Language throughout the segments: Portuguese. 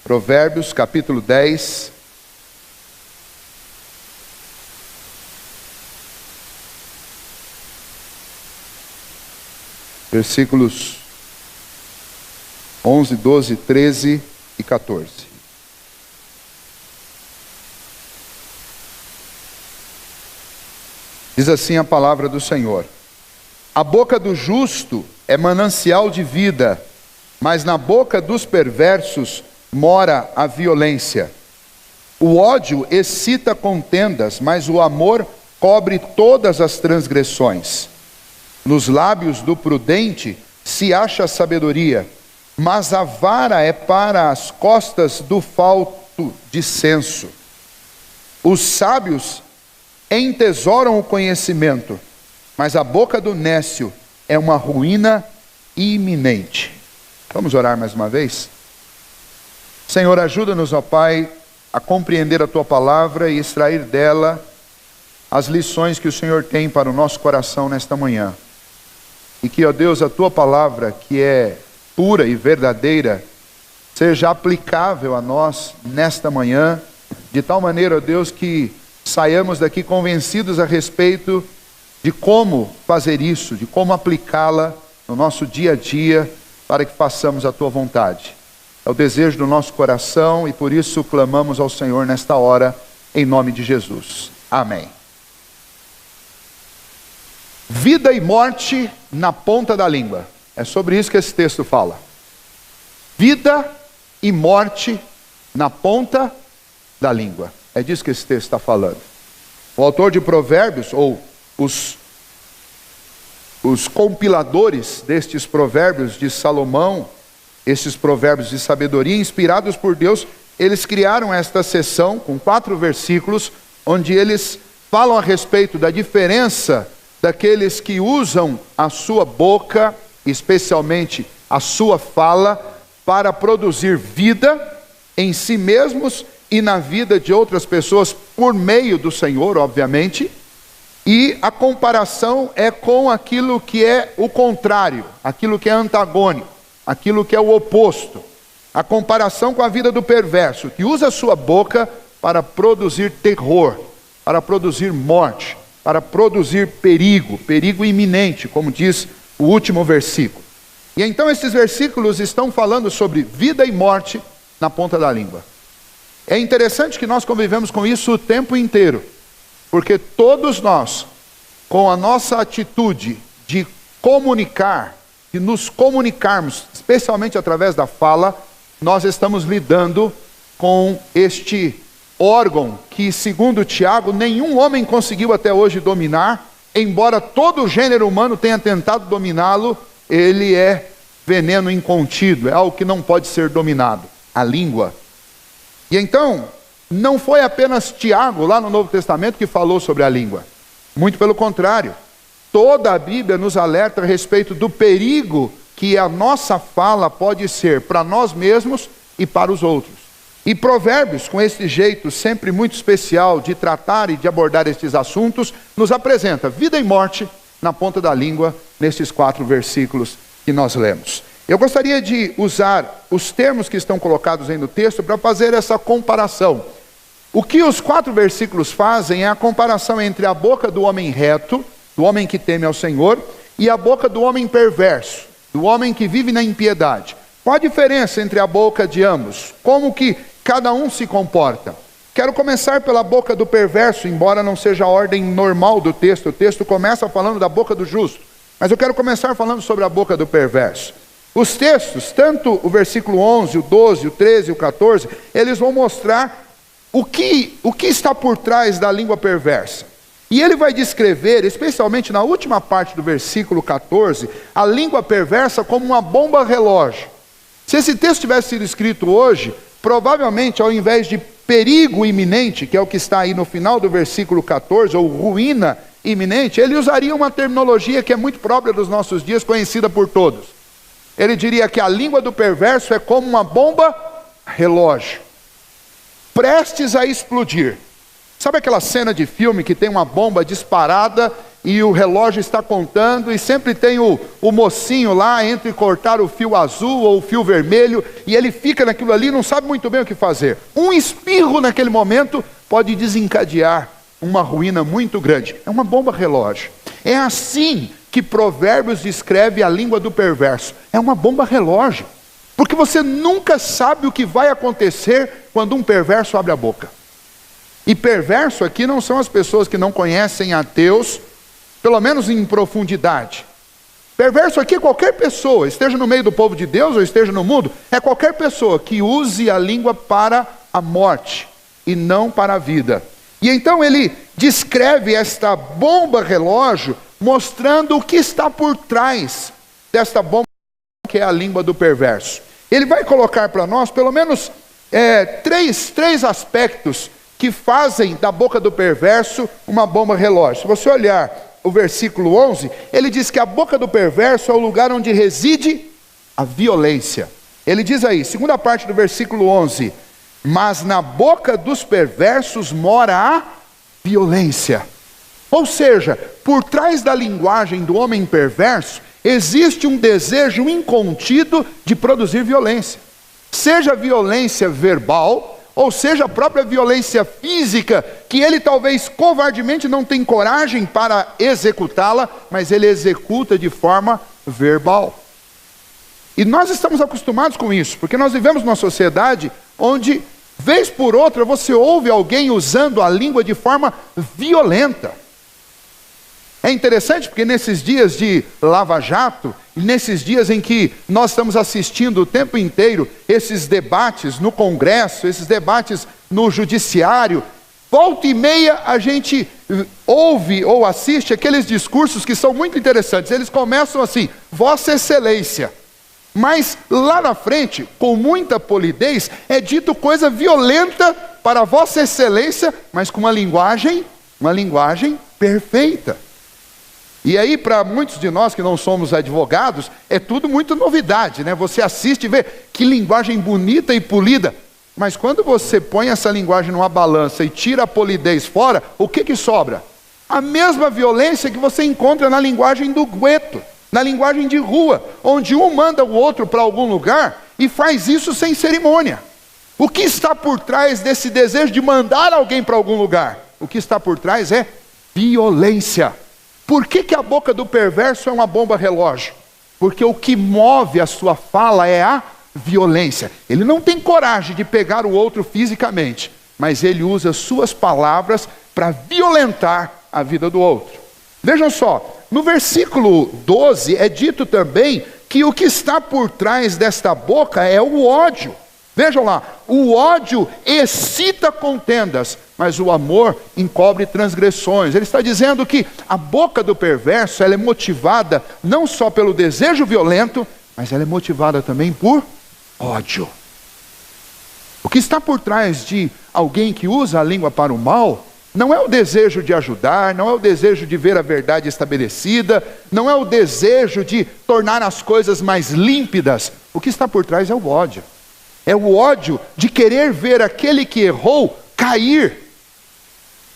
Provérbios capítulo 10. Versículos 11, 12, 13 e 14. Diz assim a palavra do Senhor: a boca do justo é manancial de vida, mas na boca dos perversos mora a violência. O ódio excita contendas, mas o amor cobre todas as transgressões. Nos lábios do prudente se acha a sabedoria, mas a vara é para as costas do falto de senso. Os sábios entesouram o conhecimento, mas a boca do nécio é uma ruína iminente. Vamos orar mais uma vez? Senhor, ajuda-nos, ó Pai, a compreender a Tua palavra e extrair dela as lições que o Senhor tem para o nosso coração nesta manhã. E que, ó Deus, a Tua palavra, que é pura e verdadeira, seja aplicável a nós nesta manhã, de tal maneira, ó Deus, que saiamos daqui convencidos a respeito de como fazer isso, de como aplicá-la no nosso dia a dia, para que façamos a Tua vontade. É o desejo do nosso coração e por isso clamamos ao Senhor nesta hora, em nome de Jesus. Amém. Vida e morte na ponta da língua. É sobre isso que esse texto fala. Vida e morte na ponta da língua. É disso que esse texto está falando. O autor de Provérbios, ou os compiladores destes provérbios de Salomão, esses provérbios de sabedoria, inspirados por Deus, eles criaram esta seção com 4 versículos, onde eles falam a respeito da diferença daqueles que usam a sua boca, especialmente a sua fala, para produzir vida em si mesmos e na vida de outras pessoas, por meio do Senhor, obviamente. E a comparação é com aquilo que é o contrário, aquilo que é antagônico, aquilo que é o oposto. A comparação com a vida do perverso, que usa a sua boca para produzir terror, para produzir morte, para produzir perigo iminente, como diz o último versículo. E então esses versículos estão falando sobre vida e morte na ponta da língua. É interessante que nós convivemos com isso o tempo inteiro, porque todos nós, com a nossa atitude de comunicar, de nos comunicarmos, especialmente através da fala, nós estamos lidando com este órgão que, segundo Tiago, nenhum homem conseguiu até hoje dominar, embora todo o gênero humano tenha tentado dominá-lo. Ele é veneno incontido, é algo que não pode ser dominado, a língua. E então, não foi apenas Tiago, lá no Novo Testamento, que falou sobre a língua. Muito pelo contrário, toda a Bíblia nos alerta a respeito do perigo que a nossa fala pode ser para nós mesmos e para os outros. E Provérbios, com esse jeito sempre muito especial de tratar e de abordar estes assuntos, nos apresenta vida e morte na ponta da língua, nesses 4 versículos que nós lemos. Eu gostaria de usar os termos que estão colocados aí no texto para fazer essa comparação. O que os 4 versículos fazem é a comparação entre a boca do homem reto, do homem que teme ao Senhor, e a boca do homem perverso, do homem que vive na impiedade. Qual a diferença entre a boca de ambos? Como que cada um se comporta? Quero começar pela boca do perverso, embora não seja a ordem normal do texto. O texto começa falando da boca do justo, mas eu quero começar falando sobre a boca do perverso. Os textos, tanto o versículo 11, o 12, o 13 e o 14, eles vão mostrar o que está por trás da língua perversa. E ele vai descrever, especialmente na última parte do versículo 14, a língua perversa como uma bomba relógio. Se esse texto tivesse sido escrito hoje, provavelmente ao invés de perigo iminente, que é o que está aí no final do versículo 14, ou ruína iminente, ele usaria uma terminologia que é muito própria dos nossos dias, conhecida por todos. Ele diria que a língua do perverso é como uma bomba relógio, prestes a explodir. Sabe aquela cena de filme que tem uma bomba disparada e o relógio está contando e sempre tem o mocinho lá entre cortar o fio azul ou o fio vermelho e ele fica naquilo ali e não sabe muito bem o que fazer. Um espirro naquele momento pode desencadear uma ruína muito grande. É uma bomba relógio. É assim que Provérbios descreve a língua do perverso. É uma bomba relógio. Porque você nunca sabe o que vai acontecer quando um perverso abre a boca. E perverso aqui não são as pessoas que não conhecem a Deus, pelo menos em profundidade. Perverso aqui é qualquer pessoa, esteja no meio do povo de Deus ou esteja no mundo, é qualquer pessoa que use a língua para a morte e não para a vida. E então ele descreve esta bomba relógio, mostrando o que está por trás desta bomba, que é a língua do perverso. Ele vai colocar para nós pelo menos três aspectos que fazem da boca do perverso uma bomba relógio. Se você olhar o versículo 11, ele diz que a boca do perverso é o lugar onde reside a violência. Ele diz aí, segunda parte do versículo 11, mas na boca dos perversos mora a violência. Ou seja, por trás da linguagem do homem perverso, existe um desejo incontido de produzir violência. Seja violência verbal, ou seja, a própria violência física, que ele talvez covardemente não tem coragem para executá-la, mas ele executa de forma verbal. E nós estamos acostumados com isso, porque nós vivemos numa sociedade onde, vez por outra, você ouve alguém usando a língua de forma violenta. É interessante porque nesses dias de Lava Jato, nesses dias em que nós estamos assistindo o tempo inteiro esses debates no Congresso, esses debates no Judiciário, volta e meia a gente ouve ou assiste aqueles discursos que são muito interessantes. Eles começam assim, Vossa Excelência. Mas lá na frente, com muita polidez, é dito coisa violenta para Vossa Excelência, mas com uma linguagem perfeita. E aí, para muitos de nós que não somos advogados, é tudo muito novidade, né? Você assiste e vê que linguagem bonita e polida. Mas quando você põe essa linguagem numa balança e tira a polidez fora, o que sobra? A mesma violência que você encontra na linguagem do gueto, na linguagem de rua, onde um manda o outro para algum lugar e faz isso sem cerimônia. O que está por trás desse desejo de mandar alguém para algum lugar? O que está por trás é violência. Por que a boca do perverso é uma bomba relógio? Porque o que move a sua fala é a violência. Ele não tem coragem de pegar o outro fisicamente, mas ele usa suas palavras para violentar a vida do outro. Vejam só, no versículo 12 é dito também que o que está por trás desta boca é o ódio. Vejam lá, o ódio excita contendas, mas o amor encobre transgressões. Ele está dizendo que a boca do perverso, ela é motivada não só pelo desejo violento, mas ela é motivada também por ódio. O que está por trás de alguém que usa a língua para o mal, não é o desejo de ajudar, não é o desejo de ver a verdade estabelecida, não é o desejo de tornar as coisas mais límpidas. O que está por trás é o ódio. É o ódio de querer ver aquele que errou cair.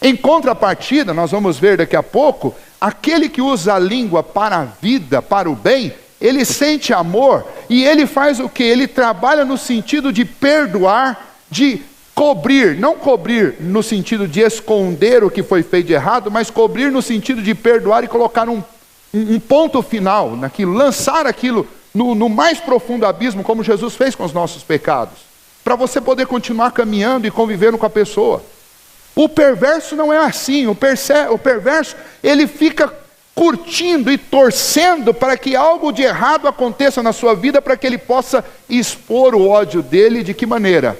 Em contrapartida, nós vamos ver daqui a pouco, aquele que usa a língua para a vida, para o bem, ele sente amor e ele faz o quê? Ele trabalha no sentido de perdoar, de cobrir, não cobrir no sentido de esconder o que foi feito de errado, mas cobrir no sentido de perdoar e colocar um ponto final naquilo, lançar aquilo no mais profundo abismo, como Jesus fez com os nossos pecados, para você poder continuar caminhando e convivendo com a pessoa. O perverso não é assim. O perverso, ele fica curtindo e torcendo para que algo de errado aconteça na sua vida, para que ele possa expor o ódio dele. De que maneira?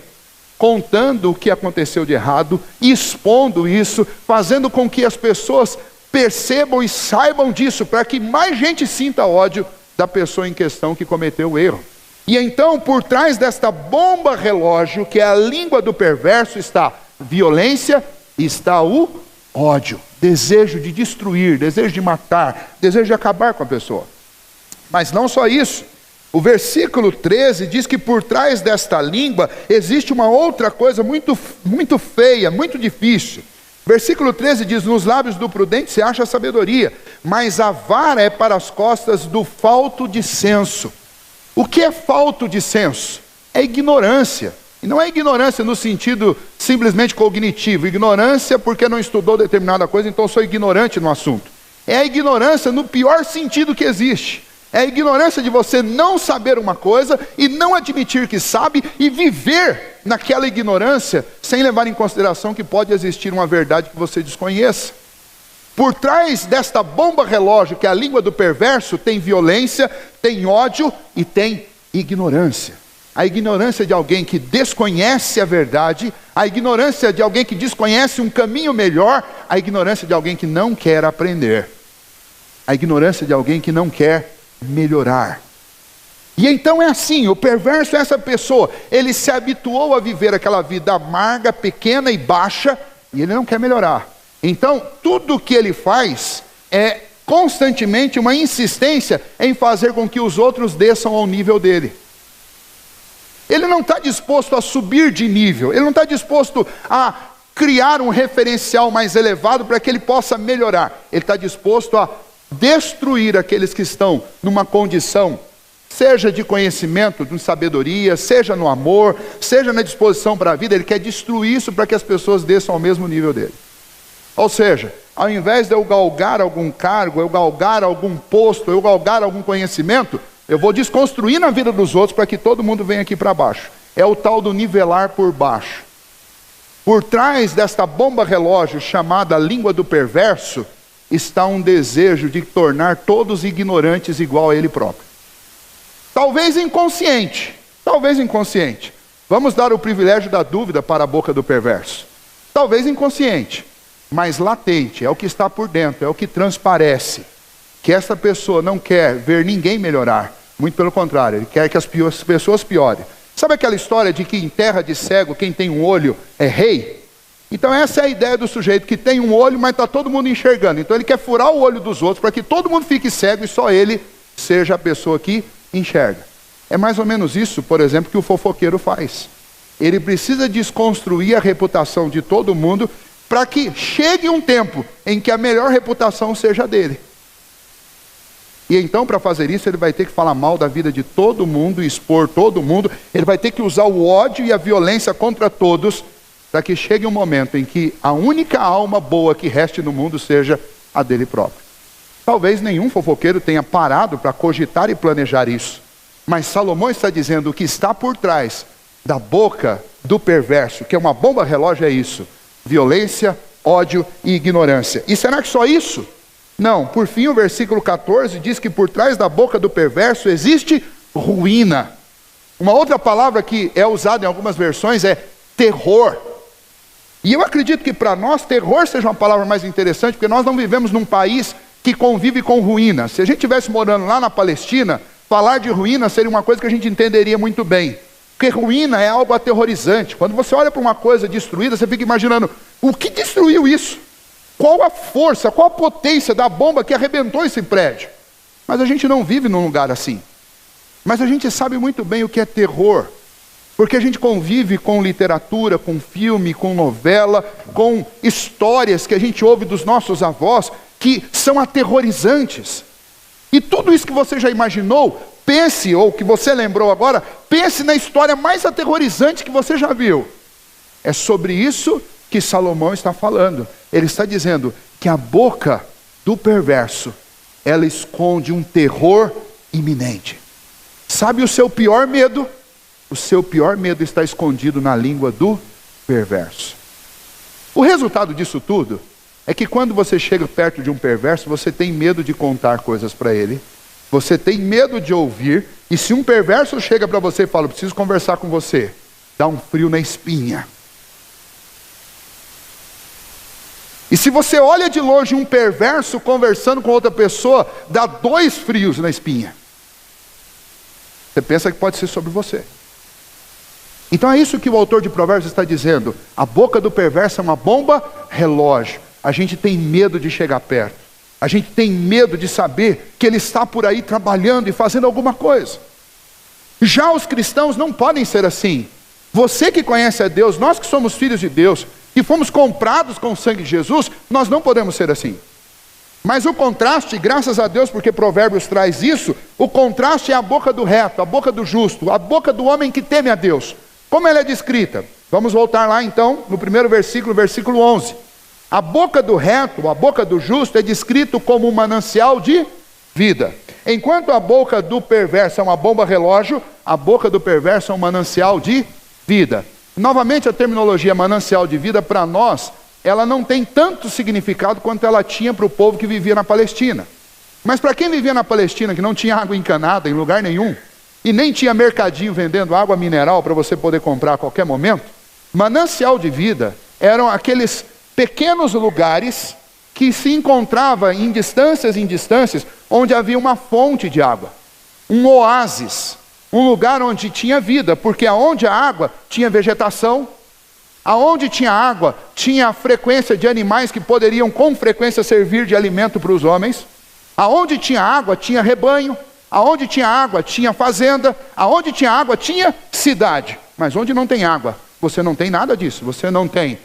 Contando o que aconteceu de errado, expondo isso, fazendo com que as pessoas percebam e saibam disso, para que mais gente sinta ódio da pessoa em questão que cometeu o erro. E então, por trás desta bomba relógio, que é a língua do perverso, está violência e está o ódio, desejo de destruir, desejo de matar, desejo de acabar com a pessoa. Mas não só isso, o versículo 13 diz que por trás desta língua existe uma outra coisa muito feia, muito difícil. Versículo 13 diz: nos lábios do prudente se acha sabedoria, mas a vara é para as costas do falto de senso. O que é falto de senso? É ignorância. E não é ignorância no sentido simplesmente cognitivo. Ignorância porque não estudou determinada coisa, então sou ignorante no assunto. É a ignorância no pior sentido que existe. É a ignorância de você não saber uma coisa e não admitir que sabe e viver naquela ignorância sem levar em consideração que pode existir uma verdade que você desconheça. Por trás desta bomba relógio que é a língua do perverso tem violência, tem ódio e tem ignorância. A ignorância de alguém que desconhece a verdade, a ignorância de alguém que desconhece um caminho melhor, a ignorância de alguém que não quer aprender, a ignorância de alguém que não quer melhorar. E então é assim, o perverso é essa pessoa, ele se habituou a viver aquela vida amarga, pequena e baixa, e ele não quer melhorar. Então, tudo o que ele faz é constantemente uma insistência em fazer com que os outros desçam ao nível dele. Ele não está disposto a subir de nível, ele não está disposto a criar um referencial mais elevado para que ele possa melhorar. Ele está disposto a destruir aqueles que estão numa condição, seja de conhecimento, de sabedoria, seja no amor, seja na disposição para a vida. Ele quer destruir isso para que as pessoas desçam ao mesmo nível dele. Ou seja, ao invés de eu galgar algum cargo, eu galgar algum posto, eu galgar algum conhecimento, eu vou desconstruir na vida dos outros para que todo mundo venha aqui para baixo. É o tal do nivelar por baixo. Por trás desta bomba relógio chamada língua do perverso, está um desejo de tornar todos ignorantes igual a ele próprio. Talvez inconsciente. Vamos dar o privilégio da dúvida para a boca do perverso. Talvez inconsciente, mas latente, é o que está por dentro, é o que transparece. Que essa pessoa não quer ver ninguém melhorar. Muito pelo contrário, ele quer que as pessoas piorem. Sabe aquela história de que em terra de cego, quem tem um olho é rei? Então essa é a ideia do sujeito que tem um olho, mas está todo mundo enxergando. Então ele quer furar o olho dos outros para que todo mundo fique cego e só ele seja a pessoa que enxerga. É mais ou menos isso, por exemplo, que o fofoqueiro faz. Ele precisa desconstruir a reputação de todo mundo para que chegue um tempo em que a melhor reputação seja dele. E então, para fazer isso, ele vai ter que falar mal da vida de todo mundo, expor todo mundo. Ele vai ter que usar o ódio e a violência contra todos, para que chegue um momento em que a única alma boa que reste no mundo seja a dele próprio. Talvez nenhum fofoqueiro tenha parado para cogitar e planejar isso. Mas Salomão está dizendo: o que está por trás da boca do perverso, que é uma bomba relógio, é isso: violência, ódio e ignorância. E será que só isso? Não, por fim o versículo 14 diz que por trás da boca do perverso existe ruína. Uma outra palavra que é usada em algumas versões é terror. E eu acredito que para nós terror seja uma palavra mais interessante, porque nós não vivemos num país que convive com ruína. Se a gente estivesse morando lá na Palestina, falar de ruína seria uma coisa que a gente entenderia muito bem. Porque ruína é algo aterrorizante. Quando você olha para uma coisa destruída, você fica imaginando: o que destruiu isso? Qual a força, qual a potência da bomba que arrebentou esse prédio? Mas a gente não vive num lugar assim. Mas a gente sabe muito bem o que é terror. Porque a gente convive com literatura, com filme, com novela, com histórias que a gente ouve dos nossos avós, que são aterrorizantes. E tudo isso que você já imaginou, pense, ou que você lembrou agora, pense na história mais aterrorizante que você já viu. É sobre isso que Salomão está falando. Ele está dizendo que a boca do perverso, ela esconde um terror iminente. Sabe o seu pior medo? O seu pior medo está escondido na língua do perverso. O resultado disso tudo é que quando você chega perto de um perverso, você tem medo de contar coisas para ele, você tem medo de ouvir, e se um perverso chega para você e fala: preciso conversar com você, dá um frio na espinha. E se você olha de longe um perverso conversando com outra pessoa, dá 2 frios na espinha. Você pensa que pode ser sobre você. Então é isso que o autor de Provérbios está dizendo. A boca do perverso é uma bomba relógio. A gente tem medo de chegar perto. A gente tem medo de saber que ele está por aí trabalhando e fazendo alguma coisa. Já os cristãos não podem ser assim. Você que conhece a Deus, nós que somos filhos de Deus, que fomos comprados com o sangue de Jesus, nós não podemos ser assim. Mas o contraste, graças a Deus, porque Provérbios traz isso, o contraste é a boca do reto, a boca do justo, a boca do homem que teme a Deus. Como ela é descrita? Vamos voltar lá então, no primeiro versículo, versículo 11. A boca do reto, a boca do justo é descrito como um manancial de vida. Enquanto a boca do perverso é uma bomba relógio, a boca do perverso é um manancial de vida. Novamente, a terminologia manancial de vida, para nós, ela não tem tanto significado quanto ela tinha para o povo que vivia na Palestina. Mas para quem vivia na Palestina, que não tinha água encanada em lugar nenhum, e nem tinha mercadinho vendendo água mineral para você poder comprar a qualquer momento, manancial de vida eram aqueles pequenos lugares que se encontrava em distâncias, onde havia uma fonte de água, um oásis, um lugar onde tinha vida, porque aonde a água tinha vegetação, aonde tinha água tinha a frequência de animais que poderiam com frequência servir de alimento para os homens, aonde tinha água tinha rebanho, aonde tinha água tinha fazenda, aonde tinha água tinha cidade. Mas onde não tem água, você não tem nada disso, você não tem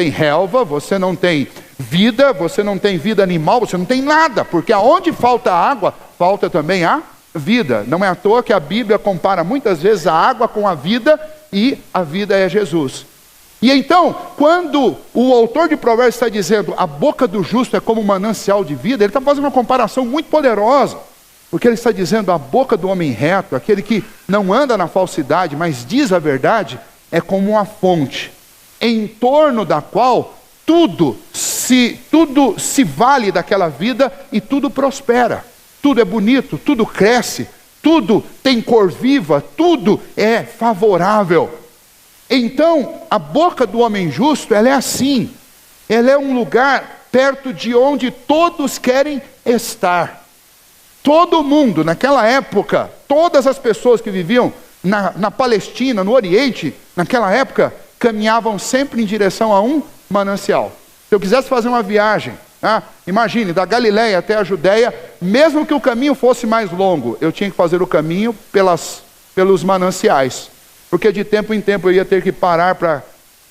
relva, você não tem vida animal, você não tem nada, porque aonde falta água, falta também a vida. Não é à toa que a Bíblia compara muitas vezes a água com a vida, e a vida é Jesus. E então, quando o autor de Provérbios está dizendo a boca do justo é como um manancial de vida, ele está fazendo uma comparação muito poderosa, porque ele está dizendo a boca do homem reto, aquele que não anda na falsidade, mas diz a verdade, é como uma fonte, em torno da qual tudo se vale daquela vida e tudo prospera. Tudo é bonito, tudo cresce, tudo tem cor viva, tudo é favorável. Então, a boca do homem justo, ela é assim. Ela é um lugar perto de onde todos querem estar. Todo mundo, naquela época, todas as pessoas que viviam na Palestina, no Oriente, naquela época, caminhavam sempre em direção a um manancial. Se eu quisesse fazer uma viagem, imagine, da Galiléia até a Judéia, mesmo que o caminho fosse mais longo, eu tinha que fazer o caminho pelos mananciais, porque de tempo em tempo eu ia ter que parar para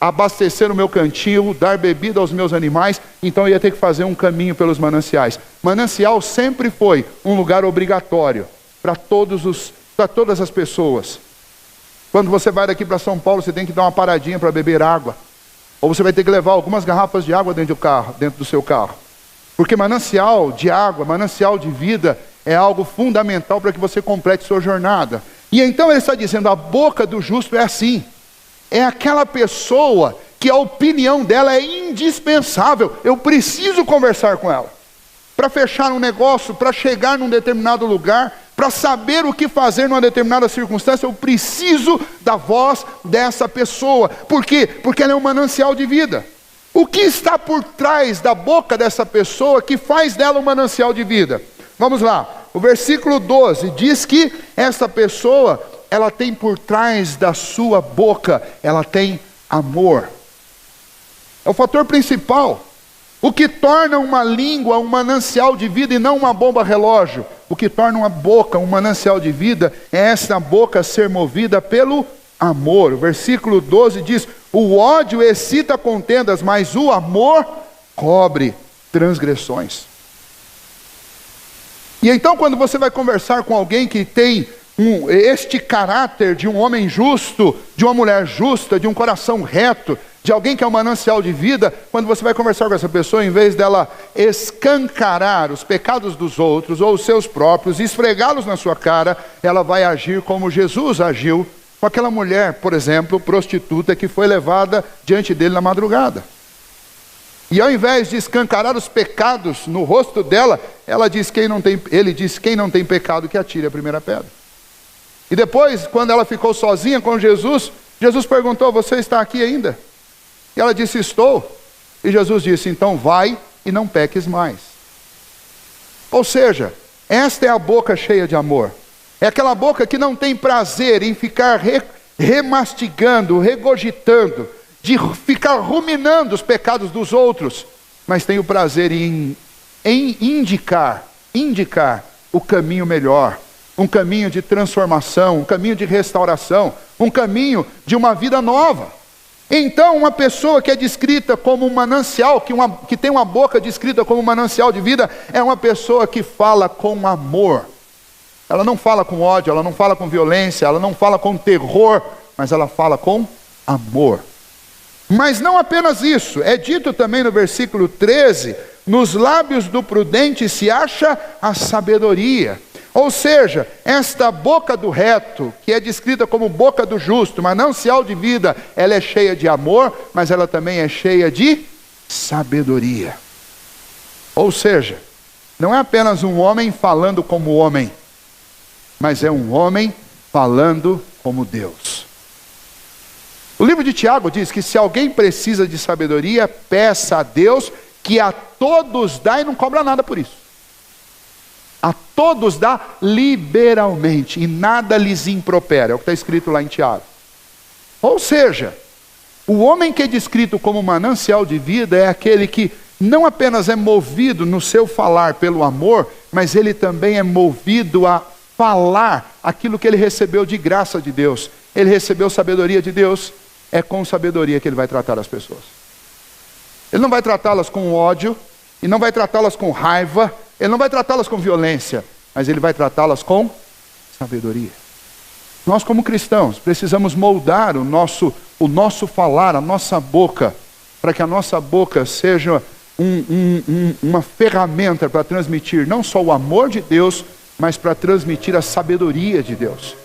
abastecer o meu cantil, dar bebida aos meus animais, então eu ia ter que fazer um caminho pelos mananciais. Manancial sempre foi um lugar obrigatório para todas as pessoas. Quando você vai daqui para São Paulo, você tem que dar uma paradinha para beber água. Ou você vai ter que levar algumas garrafas de água dentro do seu carro. Porque manancial de água, manancial de vida, é algo fundamental para que você complete sua jornada. E então ele está dizendo, a boca do justo é assim. É aquela pessoa que a opinião dela é indispensável. Eu preciso conversar com ela. Para fechar um negócio, para chegar num determinado lugar, para saber o que fazer numa determinada circunstância, eu preciso da voz dessa pessoa. Por quê? Porque ela é um manancial de vida. O que está por trás da boca dessa pessoa que faz dela um manancial de vida? Vamos lá, o versículo 12 diz que essa pessoa, ela tem por trás da sua boca, ela tem amor. É o fator principal. O que torna uma língua um manancial de vida e não uma bomba relógio? O que torna uma boca um manancial de vida é essa boca ser movida pelo amor. O versículo 12 diz, o ódio excita contendas, mas o amor cobre transgressões. E então quando você vai conversar com alguém que tem este caráter de um homem justo, de uma mulher justa, de um coração reto, de alguém que é um manancial de vida, quando você vai conversar com essa pessoa, em vez dela escancarar os pecados dos outros ou os seus próprios, e esfregá-los na sua cara, ela vai agir como Jesus agiu com aquela mulher, por exemplo, prostituta, que foi levada diante dele na madrugada. E ao invés de escancarar os pecados no rosto dela, ele diz, quem não tem pecado que atire a primeira pedra. E depois, quando ela ficou sozinha com Jesus, Jesus perguntou, você está aqui ainda? E ela disse, estou. E Jesus disse, então vai e não peques mais. Ou seja, esta é a boca cheia de amor. É aquela boca que não tem prazer em ficar remastigando, regurgitando, de ficar ruminando os pecados dos outros, mas tem o prazer em indicar o caminho melhor, um caminho de transformação, um caminho de restauração, um caminho de uma vida nova. Então, uma pessoa que é descrita como um manancial, que tem uma boca descrita como um manancial de vida, é uma pessoa que fala com amor. Ela não fala com ódio, ela não fala com violência, ela não fala com terror, mas ela fala com amor. Mas não apenas isso, é dito também no versículo 13, nos lábios do prudente se acha a sabedoria. Ou seja, esta boca do reto, que é descrita como boca do justo, manancial de vida, ela é cheia de amor, mas ela também é cheia de sabedoria. Ou seja, não é apenas um homem falando como homem, mas é um homem falando como Deus. O livro de Tiago diz que se alguém precisa de sabedoria, peça a Deus, que a todos dá e não cobra nada por isso. A todos dá liberalmente, e nada lhes impropera. É o que está escrito lá em Tiago. Ou seja, o homem que é descrito como manancial de vida é aquele que não apenas é movido no seu falar pelo amor, mas ele também é movido a falar aquilo que ele recebeu de graça de Deus. Ele recebeu sabedoria de Deus, é com sabedoria que ele vai tratar as pessoas. Ele não vai tratá-las com ódio, e não vai tratá-las com raiva, ele não vai tratá-las com violência, mas ele vai tratá-las com sabedoria. Nós, como cristãos, precisamos moldar o nosso falar, a nossa boca, para que a nossa boca seja uma ferramenta para transmitir não só o amor de Deus, mas para transmitir a sabedoria de Deus.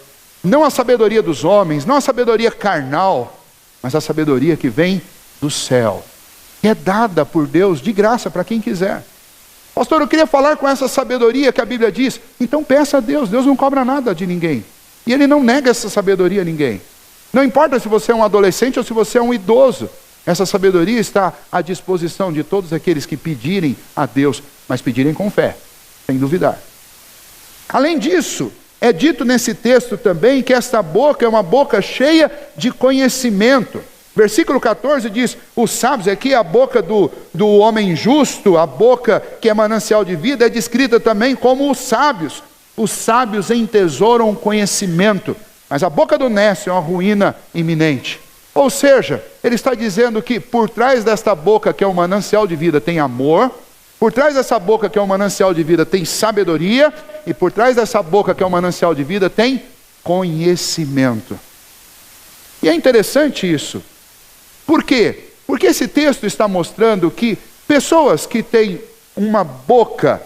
Não a sabedoria dos homens, não a sabedoria carnal, mas a sabedoria que vem do céu, que é dada por Deus de graça para quem quiser. Pastor, eu queria falar com essa sabedoria que a Bíblia diz. Então peça a Deus, Deus não cobra nada de ninguém. E Ele não nega essa sabedoria a ninguém. Não importa se você é um adolescente ou se você é um idoso. Essa sabedoria está à disposição de todos aqueles que pedirem a Deus, mas pedirem com fé, sem duvidar. Além disso, é dito nesse texto também que esta boca é uma boca cheia de conhecimento. Versículo 14 diz, os sábios, aqui a boca do homem justo, a boca que é manancial de vida, é descrita também como os sábios. Os sábios entesouram conhecimento, mas a boca do nécio é uma ruína iminente. Ou seja, ele está dizendo que por trás desta boca que é um manancial de vida tem amor, por trás dessa boca que é um manancial de vida tem sabedoria, e por trás dessa boca que é um manancial de vida tem conhecimento. E é interessante isso. Por quê? Porque esse texto está mostrando que pessoas que têm uma boca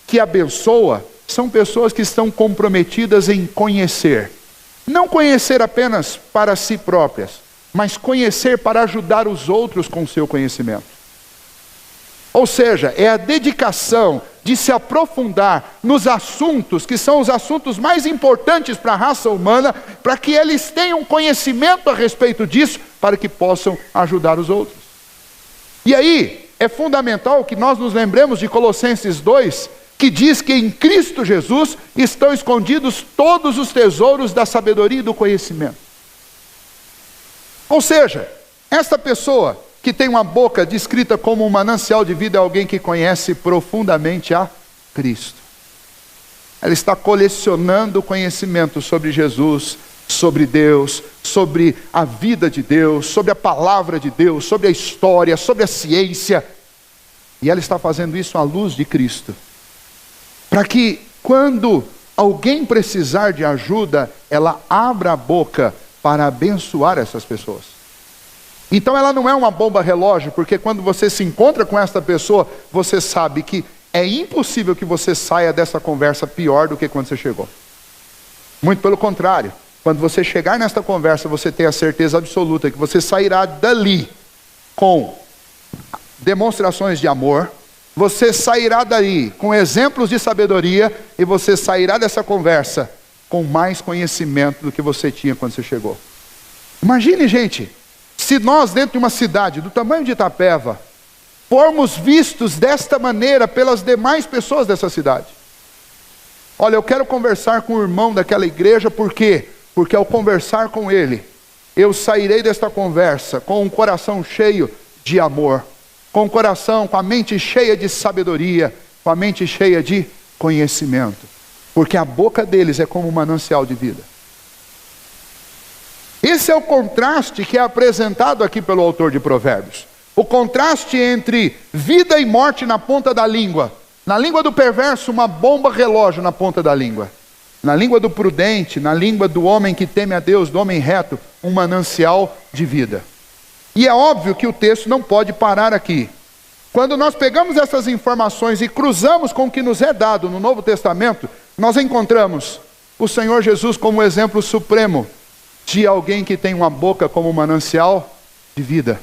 que abençoa, são pessoas que estão comprometidas em conhecer. Não conhecer apenas para si próprias, mas conhecer para ajudar os outros com o seu conhecimento. Ou seja, é a dedicação de se aprofundar nos assuntos que são os assuntos mais importantes para a raça humana, para que eles tenham conhecimento a respeito disso, para que possam ajudar os outros. E aí, é fundamental que nós nos lembremos de Colossenses 2, que diz que em Cristo Jesus estão escondidos todos os tesouros da sabedoria e do conhecimento. Ou seja, esta pessoa que tem uma boca descrita como um manancial de vida é alguém que conhece profundamente a Cristo. Ela está colecionando conhecimento sobre Jesus, sobre Deus, sobre a vida de Deus, sobre a palavra de Deus, sobre a história, sobre a ciência. E ela está fazendo isso à luz de Cristo. Para que quando alguém precisar de ajuda, ela abra a boca para abençoar essas pessoas. Então ela não é uma bomba relógio, porque quando você se encontra com esta pessoa, você sabe que é impossível que você saia dessa conversa pior do que quando você chegou. Muito pelo contrário, quando você chegar nesta conversa, você tem a certeza absoluta que você sairá dali com demonstrações de amor, você sairá dali com exemplos de sabedoria, e você sairá dessa conversa com mais conhecimento do que você tinha quando você chegou. Imagine, gente, se nós dentro de uma cidade do tamanho de Itapeva, formos vistos desta maneira pelas demais pessoas dessa cidade. Olha, eu quero conversar com o irmão daquela igreja, por quê? Porque ao conversar com ele, eu sairei desta conversa com um coração cheio de amor, com o coração, com a mente cheia de sabedoria, com a mente cheia de conhecimento, porque a boca deles é como um manancial de vida. Esse é o contraste que é apresentado aqui pelo autor de Provérbios. O contraste entre vida e morte na ponta da língua. Na língua do perverso, uma bomba relógio na ponta da língua. Na língua do prudente, na língua do homem que teme a Deus, do homem reto, um manancial de vida. E é óbvio que o texto não pode parar aqui. Quando nós pegamos essas informações e cruzamos com o que nos é dado no Novo Testamento, nós encontramos o Senhor Jesus como exemplo supremo de alguém que tem uma boca como manancial de vida.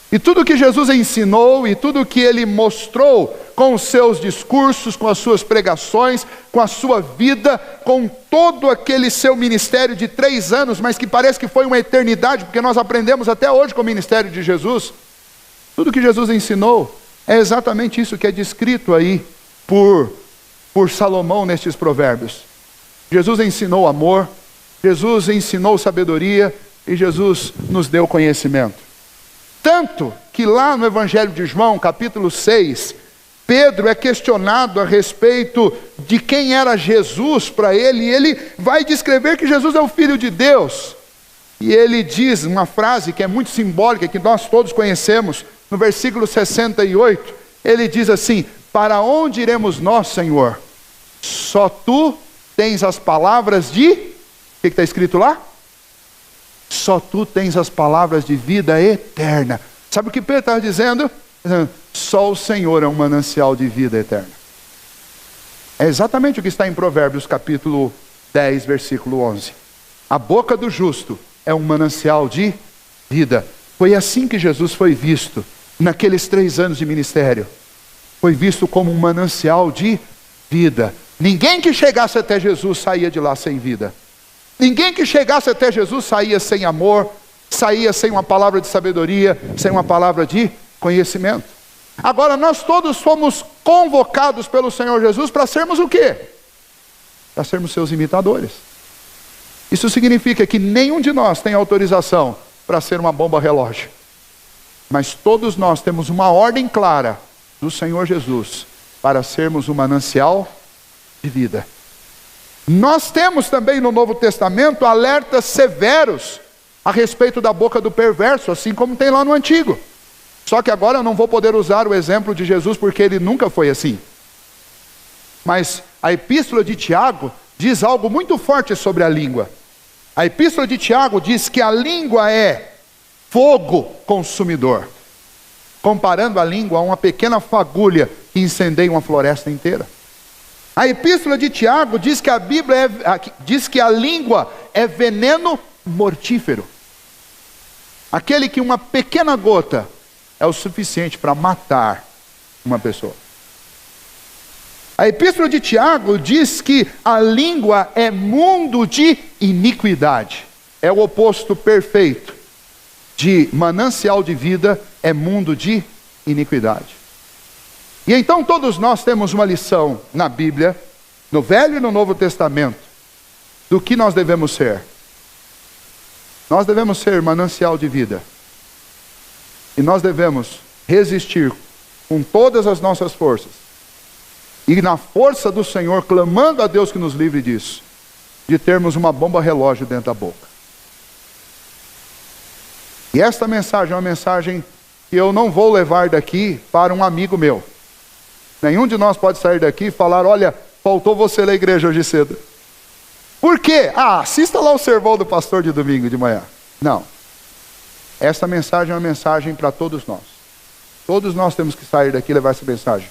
E tudo que Jesus ensinou e tudo que ele mostrou com os seus discursos, com as suas pregações, com a sua vida, com todo aquele seu ministério de 3 anos, mas que parece que foi uma eternidade, porque nós aprendemos até hoje com o ministério de Jesus. Tudo que Jesus ensinou é exatamente isso que é descrito aí por Salomão nestes provérbios. Jesus ensinou amor, Jesus ensinou sabedoria e Jesus nos deu conhecimento. Tanto que lá no Evangelho de João, capítulo 6, Pedro é questionado a respeito de quem era Jesus para ele, e ele vai descrever que Jesus é o Filho de Deus. E ele diz uma frase que é muito simbólica, que nós todos conhecemos, no versículo 68, ele diz assim: para onde iremos nós, Senhor? Só tu tens as palavras de... O que está escrito lá? Só tu tens as palavras de vida eterna. Sabe o que Pedro está dizendo? Só o Senhor é um manancial de vida eterna. É exatamente o que está em Provérbios capítulo 10, versículo 11. A boca do justo é um manancial de vida. Foi assim que Jesus foi visto naqueles 3 anos de ministério. Foi visto como um manancial de vida. Ninguém que chegasse até Jesus saía de lá sem vida. Ninguém que chegasse até Jesus saía sem amor, saía sem uma palavra de sabedoria, sem uma palavra de conhecimento. Agora, nós todos fomos convocados pelo Senhor Jesus para sermos o quê? Para sermos seus imitadores. Isso significa que nenhum de nós tem autorização para ser uma bomba relógio. Mas todos nós temos uma ordem clara do Senhor Jesus para sermos um manancial de vida. Nós temos também no Novo Testamento alertas severos a respeito da boca do perverso, assim como tem lá no Antigo. Só que agora eu não vou poder usar o exemplo de Jesus, porque ele nunca foi assim. Mas a Epístola de Tiago diz algo muito forte sobre a língua. A Epístola de Tiago diz que a língua é fogo consumidor, comparando a língua a uma pequena fagulha que incendeia uma floresta inteira. A Epístola de Tiago diz que diz que a língua é veneno mortífero. Aquele que uma pequena gota é o suficiente para matar uma pessoa. A Epístola de Tiago diz que a língua é mundo de iniquidade. É o oposto perfeito de manancial de vida, é mundo de iniquidade. E então todos nós temos uma lição na Bíblia, no Velho e no Novo Testamento, do que nós devemos ser. Nós devemos ser manancial de vida. E nós devemos resistir com todas as nossas forças. E na força do Senhor, clamando a Deus que nos livre disso, de termos uma bomba relógio dentro da boca. E esta mensagem é uma mensagem que eu não vou levar daqui para um amigo meu. Nenhum de nós pode sair daqui e falar: olha, faltou você na igreja hoje cedo. Por quê? Assista lá o sermão do pastor de domingo de manhã. Não. Esta mensagem é uma mensagem para todos nós. Todos nós temos que sair daqui e levar essa mensagem.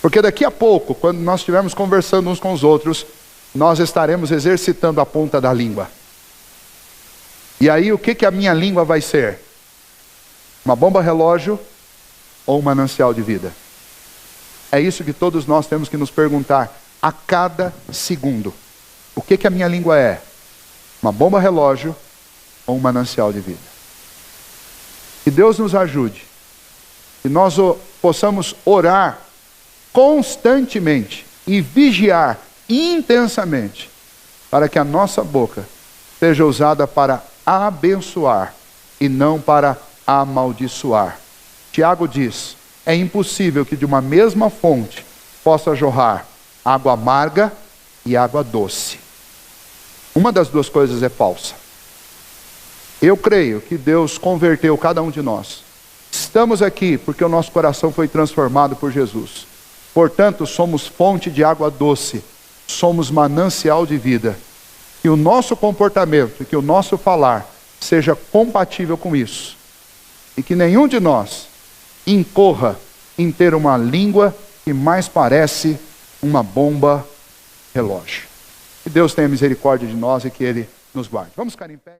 Porque daqui a pouco, quando nós estivermos conversando uns com os outros, nós estaremos exercitando a ponta da língua. E aí o que a minha língua vai ser? Uma bomba relógio ou um manancial de vida? É isso que todos nós temos que nos perguntar a cada segundo. O que a minha língua é? Uma bomba relógio ou um manancial de vida? Que Deus nos ajude. Que nós possamos orar constantemente e vigiar intensamente para que a nossa boca seja usada para abençoar e não para amaldiçoar. Tiago diz: é impossível que de uma mesma fonte possa jorrar água amarga e água doce. Uma das duas coisas é falsa. Eu creio que Deus converteu cada um de nós. Estamos aqui porque o nosso coração foi transformado por Jesus. Portanto, somos fonte de água doce. Somos manancial de vida. Que o nosso comportamento, que o nosso falar seja compatível com isso. E que nenhum de nós incorra em ter uma língua que mais parece uma bomba relógio. Que Deus tenha misericórdia de nós e que Ele nos guarde. Vamos ficar em pé.